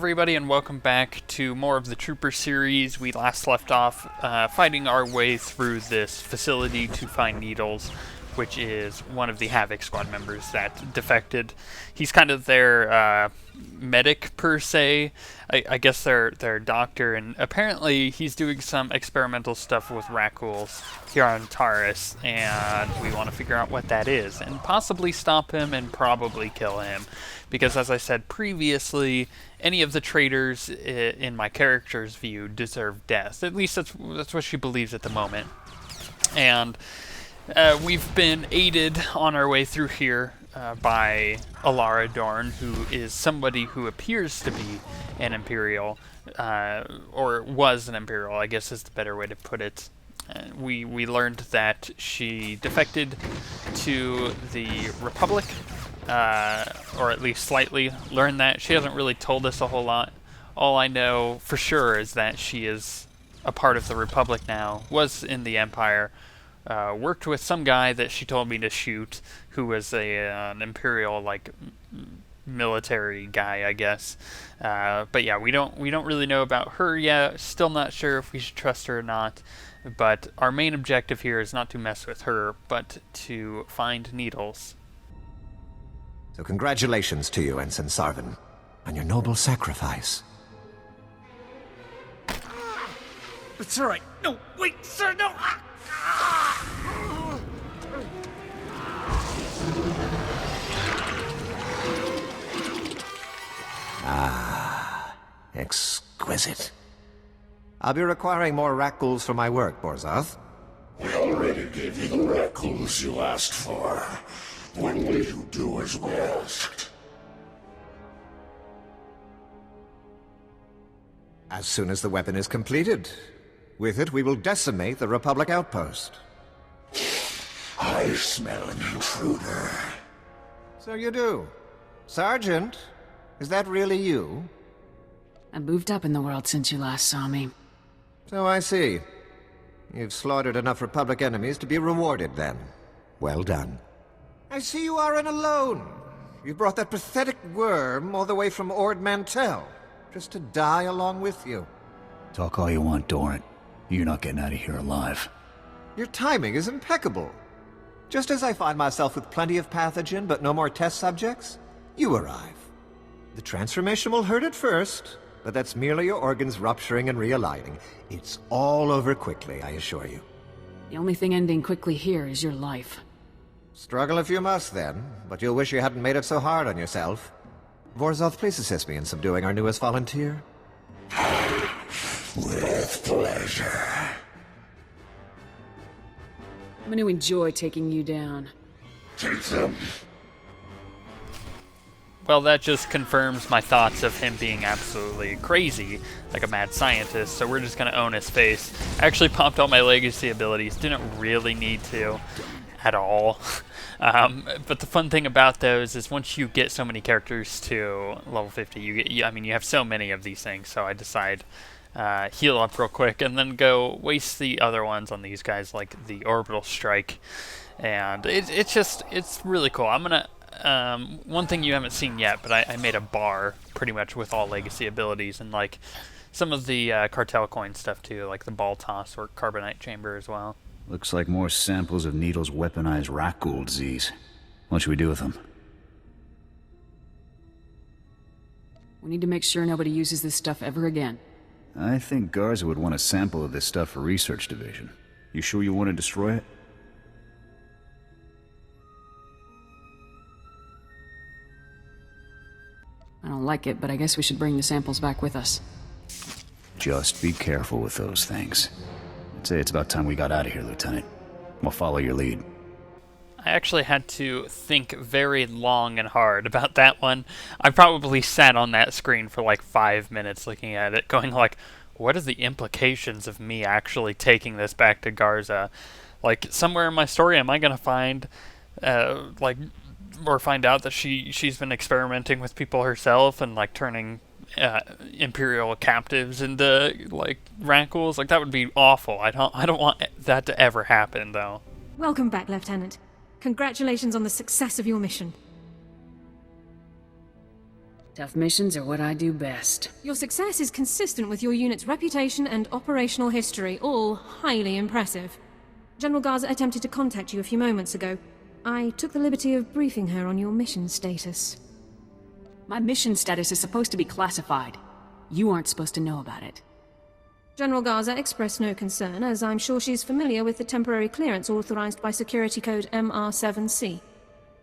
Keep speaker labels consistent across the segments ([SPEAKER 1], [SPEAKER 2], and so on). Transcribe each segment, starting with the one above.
[SPEAKER 1] everybody, and welcome back to more of the Trooper series. We last left off fighting our way through this facility to find Needles, which is one of the Havoc Squad members that defected. He's kind of their medic, per se. I guess their doctor, and apparently he's doing some experimental stuff with Rakghouls here on Taurus, and we want to figure out what that is, and possibly stop him and probably kill him. Because, as I said previously, any of the traitors in my character's view deserve death. At least that's what she believes at the moment. And we've been aided on our way through here by Elara Dorne, who is somebody who appears to be an Imperial, or was an Imperial, I guess is the better way to put it. We learned that she defected to the Republic, or at least slightly learned that. She hasn't really told us a whole lot. All I know for sure is that she is a part of the Republic now, was in the Empire, worked with some guy that she told me to shoot, who was an Imperial, like, military guy, I guess. But yeah, we don't really know about her yet. Still not sure if we should trust her or not. But our main objective here is not to mess with her, but to find Needles.
[SPEAKER 2] So congratulations to you, Ensign Sarvin, on your noble sacrifice.
[SPEAKER 3] It's alright. No, wait, sir, no!
[SPEAKER 2] Exquisite. I'll be requiring more Rakghouls for my work, Borzoth.
[SPEAKER 4] We already gave you the Rakghouls you asked for. When will you do as we asked?
[SPEAKER 2] As soon as the weapon is completed. With it, we will decimate the Republic outpost.
[SPEAKER 4] I smell an intruder.
[SPEAKER 2] So you do. Sergeant, is that really you?
[SPEAKER 5] I moved up in the world since you last saw me.
[SPEAKER 2] So I see. You've slaughtered enough Republic enemies to be rewarded, then. Well done. I see you aren't alone. You brought that pathetic worm all the way from Ord Mantell, just to die along with you.
[SPEAKER 6] Talk all you want, Dorne. You're not getting out of here alive.
[SPEAKER 2] Your timing is impeccable. Just as I find myself with plenty of pathogen but no more test subjects, you arrive. The transformation will hurt at first, but that's merely your organs rupturing and realigning. It's all over quickly, I assure you.
[SPEAKER 5] The only thing ending quickly here is your life.
[SPEAKER 2] Struggle if you must, then, but you'll wish you hadn't made it so hard on yourself. Vorzoth, please assist me in subduing our newest volunteer.
[SPEAKER 4] With pleasure.
[SPEAKER 5] I'm going to enjoy taking you down.
[SPEAKER 4] Take them.
[SPEAKER 1] Well, that just confirms my thoughts of him being absolutely crazy, like a mad scientist, so we're just going to own his face. I actually popped all my legacy abilities, didn't really need to at all. But the fun thing about those is once you get so many characters to level 50, you have so many of these things, so I decide heal up real quick and then go waste the other ones on these guys, like the orbital strike. And it's really cool. I'm gonna one thing you haven't seen yet, but I made a bar pretty much with all legacy abilities and like some of the cartel coin stuff too, like the ball toss or carbonite chamber as well.
[SPEAKER 6] Looks like more samples of Needle's weaponized Rakghoul disease. What should we do with them?
[SPEAKER 5] We need to make sure nobody uses this stuff ever again.
[SPEAKER 6] I think Garza would want a sample of this stuff for research division. You sure you want to destroy it?
[SPEAKER 5] I don't like it, but I guess we should bring the samples back with us.
[SPEAKER 6] Just be careful with those things. I'd say it's about time we got out of here, Lieutenant. We'll follow your lead.
[SPEAKER 1] I actually had to think very long and hard about that one. I probably sat on that screen for like 5 minutes looking at it, going like, what are the implications of me actually taking this back to Garza? Like, somewhere in my story, am I going to find, or find out that she's been experimenting with people herself and, like, turning Imperial captives into, like, Rakghouls? Like, that would be awful. I don't want that to ever happen, though.
[SPEAKER 7] Welcome back, Lieutenant. Congratulations on the success of your mission.
[SPEAKER 5] Tough missions are what I do best.
[SPEAKER 7] Your success is consistent with your unit's reputation and operational history, all highly impressive. General Garza attempted to contact you a few moments ago. I took the liberty of briefing her on your mission status.
[SPEAKER 5] My mission status is supposed to be classified. You aren't supposed to know about it.
[SPEAKER 7] General Garza expressed no concern, as I'm sure she's familiar with the temporary clearance authorized by Security Code MR7C.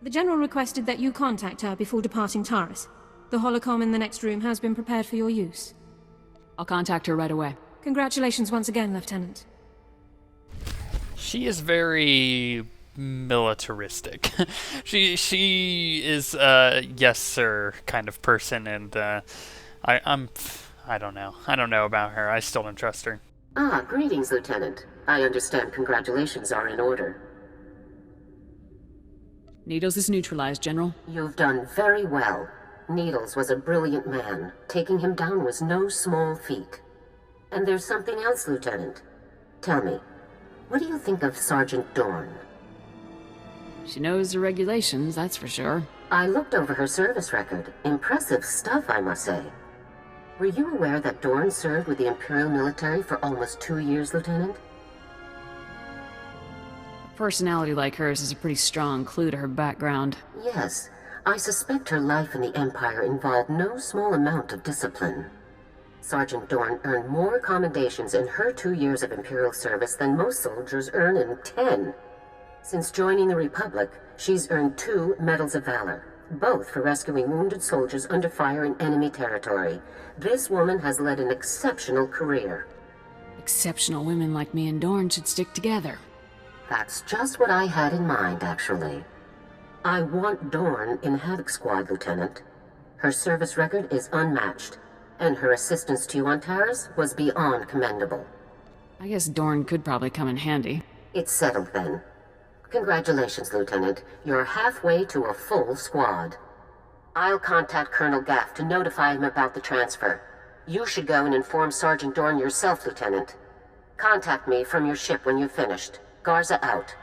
[SPEAKER 7] The General requested that you contact her before departing Taurus. The holocom in the next room has been prepared for your use.
[SPEAKER 5] I'll contact her right away.
[SPEAKER 7] Congratulations once again, Lieutenant.
[SPEAKER 1] She is very militaristic. she is yes sir kind of person, and I don't know. I don't know about her. I still don't trust her.
[SPEAKER 8] Ah, greetings, Lieutenant. I understand congratulations are in order.
[SPEAKER 5] Needles is neutralized, General.
[SPEAKER 8] You've done very well. Needles was a brilliant man. Taking him down was no small feat. And there's something else, Lieutenant. Tell me, what do you think of Sergeant Dorne?
[SPEAKER 5] She knows the regulations, that's for sure.
[SPEAKER 8] I looked over her service record. Impressive stuff, I must say. Were you aware that Dorne served with the Imperial military for almost 2 years, Lieutenant?
[SPEAKER 5] A personality like hers is a pretty strong clue to her background.
[SPEAKER 8] Yes. I suspect her life in the Empire involved no small amount of discipline. Sergeant Dorne earned more commendations in her 2 years of Imperial service than most soldiers earn in 10. Since joining the Republic, she's earned 2 Medals of Valor, both for rescuing wounded soldiers under fire in enemy territory. This woman has led an exceptional career.
[SPEAKER 5] Exceptional women like me and Dorne should stick together.
[SPEAKER 8] That's just what I had in mind, actually. I want Dorne in Havoc Squad, Lieutenant. Her service record is unmatched, and her assistance to you on Taurus was beyond commendable.
[SPEAKER 5] I guess Dorne could probably come in handy.
[SPEAKER 8] It's settled then. Congratulations, Lieutenant. You're halfway to a full squad. I'll contact Colonel Gaff to notify him about the transfer. You should go and inform Sergeant Dorne yourself, Lieutenant. Contact me from your ship when you've finished. Garza out.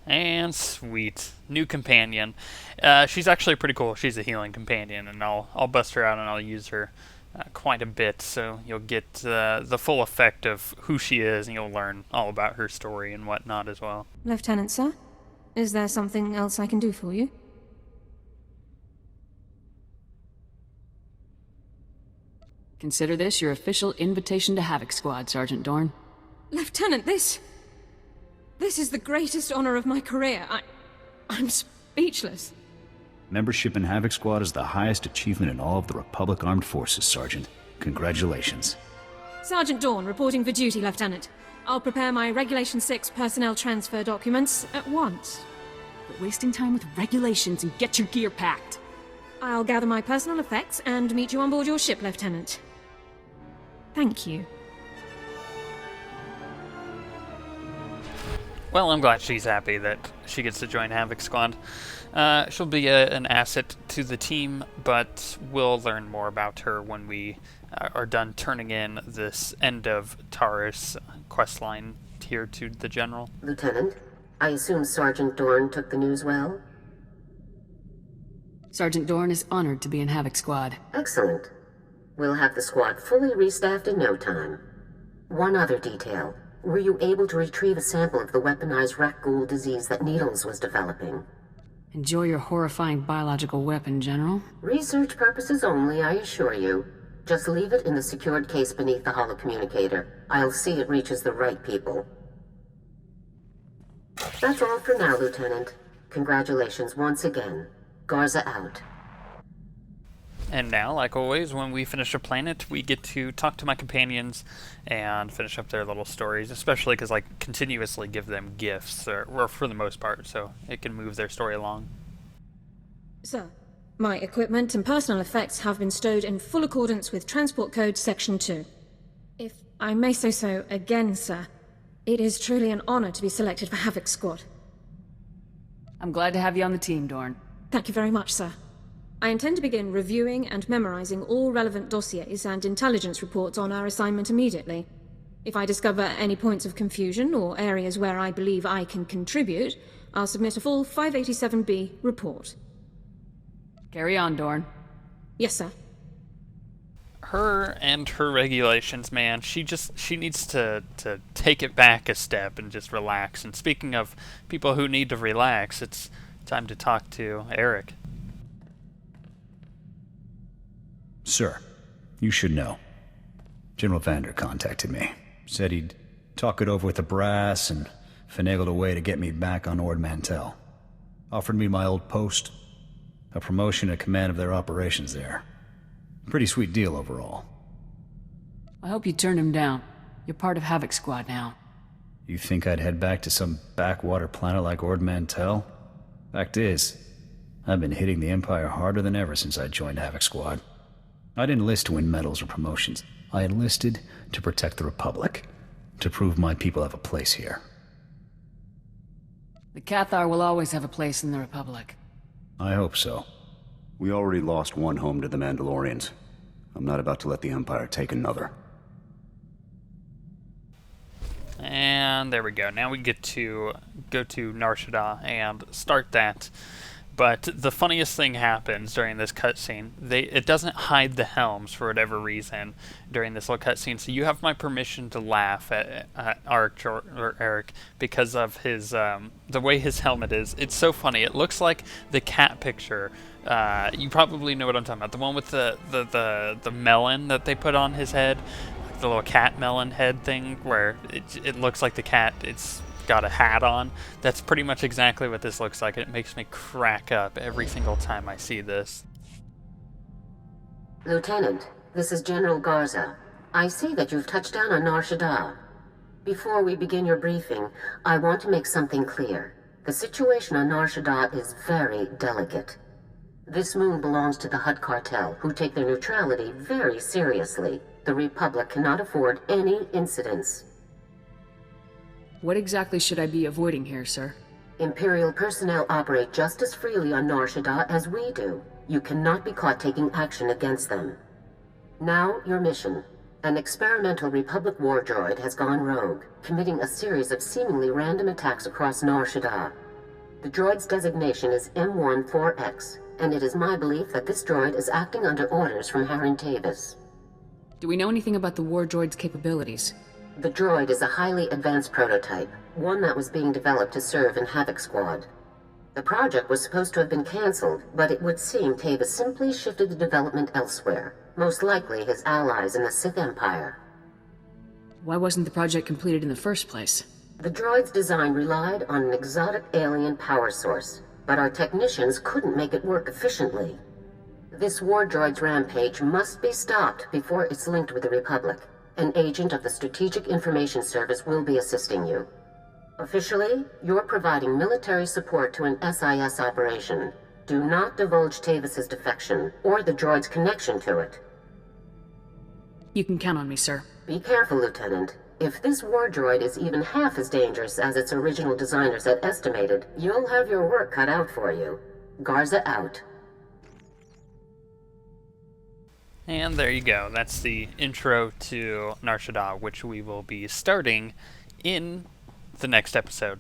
[SPEAKER 1] And sweet. New companion. She's actually pretty cool. She's a healing companion, and I'll bust her out and I'll use her quite a bit, so you'll get the full effect of who she is, and you'll learn all about her story and whatnot as well.
[SPEAKER 7] Lieutenant, sir? Is there something else I can do for you?
[SPEAKER 5] Consider this your official invitation to Havoc Squad, Sergeant Dorne.
[SPEAKER 7] Lieutenant, this is the greatest honor of my career. I'm speechless.
[SPEAKER 6] Membership in Havoc Squad is the highest achievement in all of the Republic Armed Forces, Sergeant. Congratulations.
[SPEAKER 7] Sergeant Dorne, reporting for duty, Lieutenant. I'll prepare my Regulation 6 personnel transfer documents at once.
[SPEAKER 5] Quit wasting time with regulations and get your gear packed.
[SPEAKER 7] I'll gather my personal effects and meet you on board your ship, Lieutenant. Thank you.
[SPEAKER 1] Well, I'm glad she's happy that she gets to join Havoc Squad. She'll be an asset to the team, but we'll learn more about her when we are done turning in this end of Taurus questline here to the General.
[SPEAKER 8] Lieutenant, I assume Sergeant Dorne took the news well?
[SPEAKER 5] Sergeant Dorne is honored to be in Havoc Squad.
[SPEAKER 8] Excellent. We'll have the squad fully restaffed in no time. One other detail. Were you able to retrieve a sample of the weaponized rat ghoul disease that Needles was developing?
[SPEAKER 5] Enjoy your horrifying biological weapon, General.
[SPEAKER 8] Research purposes only, I assure you. Just leave it in the secured case beneath the holocommunicator. I'll see it reaches the right people. That's all for now, Lieutenant. Congratulations once again. Garza out.
[SPEAKER 1] And now, like always, when we finish a planet, we get to talk to my companions and finish up their little stories, especially because I continuously give them gifts, or for the most part, so it can move their story along.
[SPEAKER 7] Sir, my equipment and personal effects have been stowed in full accordance with Transport Code Section 2. If I may say so again, sir, it is truly an honor to be selected for Havoc Squad.
[SPEAKER 5] I'm glad to have you on the team, Dorne.
[SPEAKER 7] Thank you very much, sir. I intend to begin reviewing and memorizing all relevant dossiers and intelligence reports on our assignment immediately. If I discover any points of confusion or areas where I believe I can contribute, I'll submit a full 587B report.
[SPEAKER 5] Carry on, Dorne.
[SPEAKER 7] Yes, sir.
[SPEAKER 1] Her and her regulations, man, she needs to take it back a step and just relax. And speaking of people who need to relax, it's time to talk to Eric.
[SPEAKER 6] Sir, you should know. General Vander contacted me. Said he'd talk it over with the brass and finagled a way to get me back on Ord Mantell. Offered me my old post, a promotion and command of their operations there. Pretty sweet deal overall.
[SPEAKER 5] I hope you turned him down. You're part of Havoc Squad now.
[SPEAKER 6] You think I'd head back to some backwater planet like Ord Mantell? Fact is, I've been hitting the Empire harder than ever since I joined Havoc Squad. I didn't enlist to win medals or promotions. I enlisted to protect the Republic, to prove my people have a place here.
[SPEAKER 5] The Cathar will always have a place in the Republic.
[SPEAKER 6] I hope so.
[SPEAKER 9] We already lost one home to the Mandalorians. I'm not about to let the Empire take another.
[SPEAKER 1] And there we go. Now we get to go to Nar Shaddaa and start that. But the funniest thing happens during this cutscene. It doesn't hide the helms for whatever reason during this little cutscene. So you have my permission to laugh at Eric because of his the way his helmet is. It's so funny. It looks like the cat picture. You probably know what I'm talking about. The one with the melon that they put on his head, like the little cat melon head thing, where it looks like the cat. It's got a hat on. That's pretty much exactly what this looks like. It makes me crack up every single time I see this.
[SPEAKER 8] Lieutenant, this is General Garza. I see that you've touched down on Nar Shaddaa. Before we begin your briefing, I want to make something clear. The situation on Nar Shaddaa is very delicate. This moon belongs to the Hutt cartel, who take their neutrality very seriously. The Republic cannot afford any incidents.
[SPEAKER 5] What exactly should I be avoiding here, sir?
[SPEAKER 8] Imperial personnel operate just as freely on Nar Shaddaa as we do. You cannot be caught taking action against them. Now, your mission. An experimental Republic war droid has gone rogue, committing a series of seemingly random attacks across Nar Shaddaa. The droid's designation is M14X, and it is my belief that this droid is acting under orders from Harren Tavis.
[SPEAKER 5] Do we know anything about the war droid's capabilities?
[SPEAKER 8] The droid is a highly advanced prototype, one that was being developed to serve in Havoc Squad. The project was supposed to have been cancelled, but it would seem Tavis simply shifted the development elsewhere, most likely his allies in the Sith Empire.
[SPEAKER 5] Why wasn't the project completed in the first place?
[SPEAKER 8] The droid's design relied on an exotic alien power source, but our technicians couldn't make it work efficiently. This war droid's rampage must be stopped before it's linked with the Republic. An agent of the Strategic Information Service will be assisting you. Officially, you're providing military support to an SIS operation. Do not divulge Tavis's defection, or the droid's connection to it.
[SPEAKER 5] You can count on me, sir.
[SPEAKER 8] Be careful, Lieutenant. If this war droid is even half as dangerous as its original designers had estimated, you'll have your work cut out for you. Garza out.
[SPEAKER 1] And there you go. That's the intro to Nar Shaddaa, which we will be starting in the next episode.